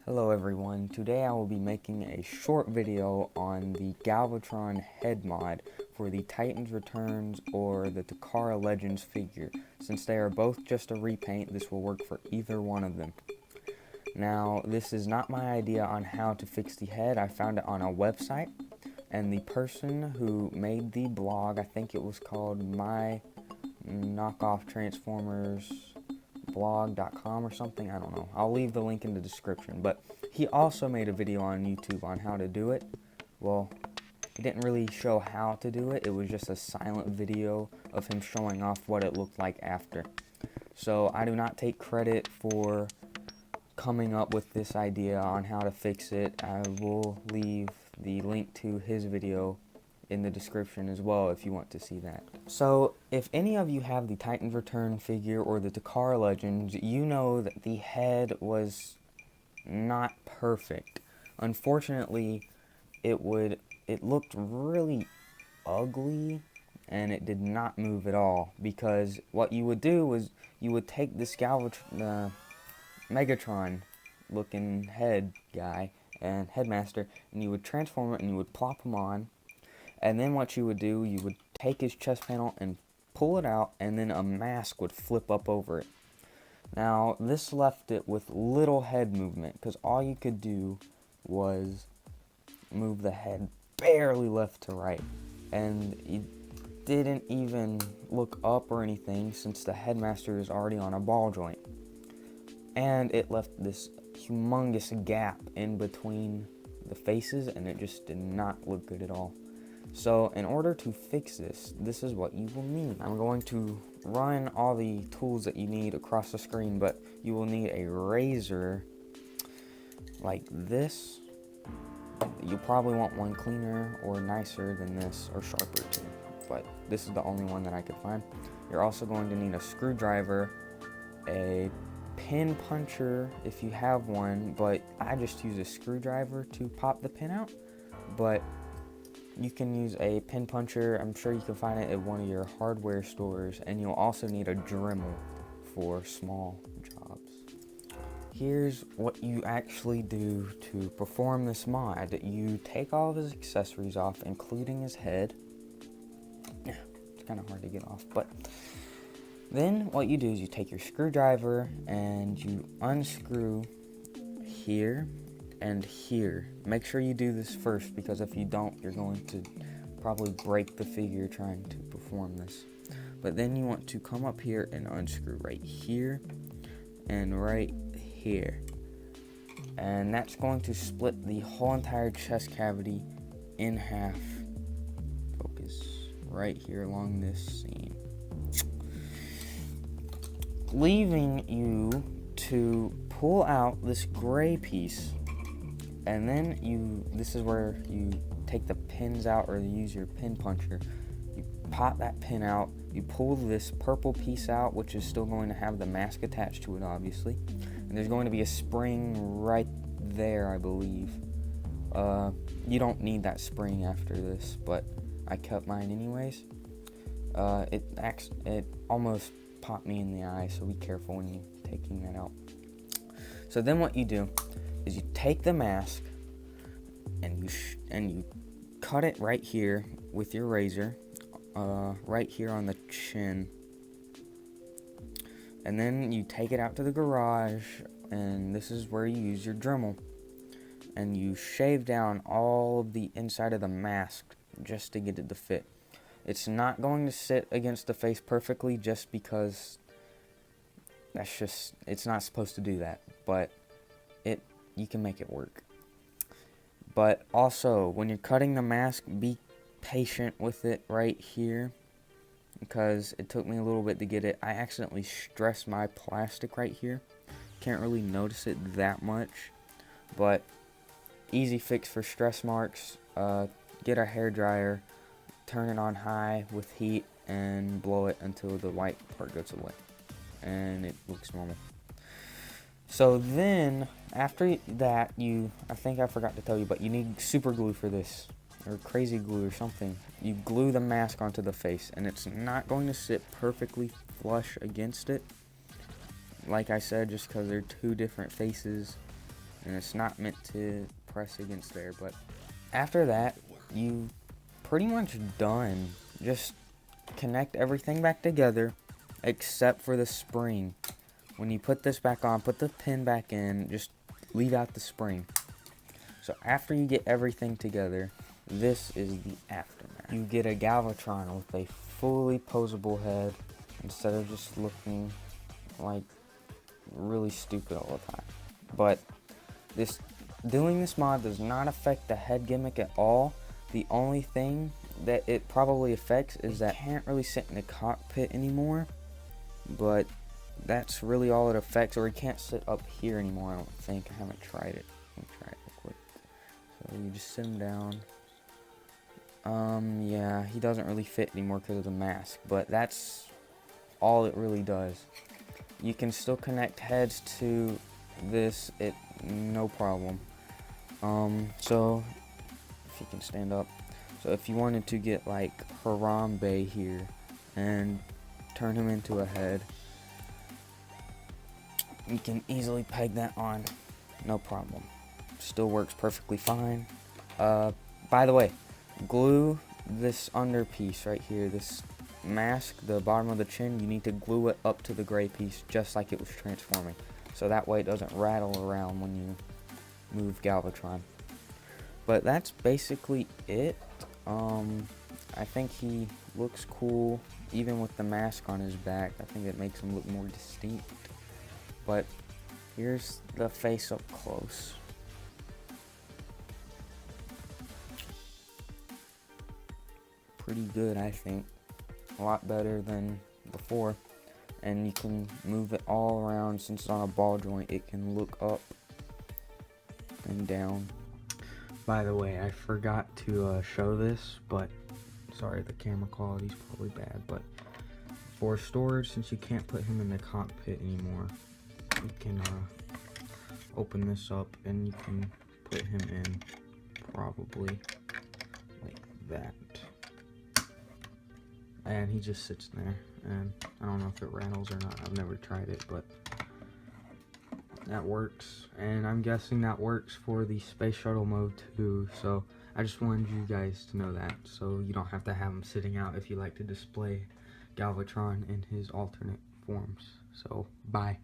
Hello everyone, today I will be making a short video on the Galvatron Head Mod for the Titans Returns or the Takara Legends figure. Since they are both just a repaint, this will work for either one of them. Now, this is not my idea on how to fix the head. I found it on a website, and the person who made the blog, I think it was called My Knockoff Transformers blog.com or something, I don't know. I'll leave the link in the description, but he also made a video on YouTube on how to do it. Well, he didn't really show how to do it. It was just a silent video of him showing off what it looked like after. So I do not take credit for coming up with this idea on how to fix it. I will leave the link to his video in the description as well if you want to see that. So if any of you have the Titans Return figure or the Takara Legends, you know that the head was not perfect. Unfortunately, it looked really ugly and it did not move at all, because what you would do was you would take this Megatron looking head guy and headmaster, and you would transform it and you would plop him on. And then what you would do, you would take his chest panel and pull it out, and then a mask would flip up over it. Now, this left it with little head movement, because all you could do was move the head barely left to right. And you didn't even look up or anything, since the headmaster is already on a ball joint. And it left this humongous gap in between the faces, and it just did not look good at all. So in order to fix this, this is what you will need. I'm going to run all the tools that you need across the screen, but you will need a razor like this. You'll probably want one cleaner or nicer than this, or sharper too, but this is the only one that I could find. You're also going to need a screwdriver, a pin puncher if you have one, but I just use a screwdriver to pop the pin out. But you can use a pin puncher. I'm sure you can find it at one of your hardware stores, and you'll also need a Dremel for small jobs. Here's what you actually do to perform this mod. You take all of his accessories off, including his head. It's kind of hard to get off, but then what you do is you take your screwdriver and you unscrew here and here. Make sure you do this first, because if you don't, you're going to probably break the figure trying to perform this. But then you want to come up here and unscrew right here and right here. And that's going to split the whole entire chest cavity in half. Focus right here along this seam, leaving you to pull out this gray piece. And then this is where you take the pins out, or you use your pin puncher. You pop that pin out, you pull this purple piece out, which is still going to have the mask attached to it, obviously. And there's going to be a spring right there, I believe. You don't need that spring after this, but I kept mine anyways. It almost popped me in the eye, so be careful when you're taking that out. So then what you do is you take the mask and you cut it right here with your razor, right here on the chin. And then you take it out to the garage, and this is where you use your Dremel, and you shave down all of the inside of the mask just to get it to fit. It's not going to sit against the face perfectly, just because it's not supposed to do that, but you can make it work. But also, when you're cutting the mask, be patient with it right here, because it took me a little bit to get it. I accidentally stressed my plastic right here. Can't really notice it that much, but easy fix for stress marks. Get a hairdryer, turn it on high with heat, and blow it until the white part goes away, and it looks normal. So then, after that, I think I forgot to tell you, but you need super glue for this, or crazy glue or something. You glue the mask onto the face, and it's not going to sit perfectly flush against it, like I said, just because they're two different faces. and it's not meant to press against there. But after that, you pretty much done. Just connect everything back together except for the spring. When you put this back on, put the pin back in, just leave out the spring. So after you get everything together, this is the aftermath. You get a Galvatron with a fully posable head instead of just looking like really stupid all the time. But doing this mod does not affect the head gimmick at all. The only thing that it probably affects is that I can't really sit in the cockpit anymore, but that's really all it affects. Or he can't sit up here anymore, I don't think. I haven't tried it. Let me try it real quick. So you just sit him down. Yeah, he doesn't really fit anymore because of the mask, but that's all it really does. You can still connect heads to this, no problem. So if you can stand up. So if you wanted to get like Harambe here and turn him into a head, you can easily peg that on, no problem. Still works perfectly fine. By the way, glue this under piece right here, this mask, the bottom of the chin, you need to glue it up to the gray piece just like it was transforming. So that way it doesn't rattle around when you move Galvatron. But that's basically it. I think he looks cool even with the mask on his back. I think it makes him look more distinct. But here's the face up close. Pretty good, I think. A lot better than before. And you can move it all around. Since it's on a ball joint, it can look up and down. By the way, I forgot to show this, but sorry, the camera quality is probably bad, but for storage, since you can't put him in the cockpit anymore, you can open this up and you can put him in probably like that. And he just sits there, and I don't know if it rattles or not. I've never tried it, but that works. And I'm guessing that works for the space shuttle mode too. So I just wanted you guys to know that, so you don't have to have him sitting out if you like to display Galvatron in his alternate forms. So bye.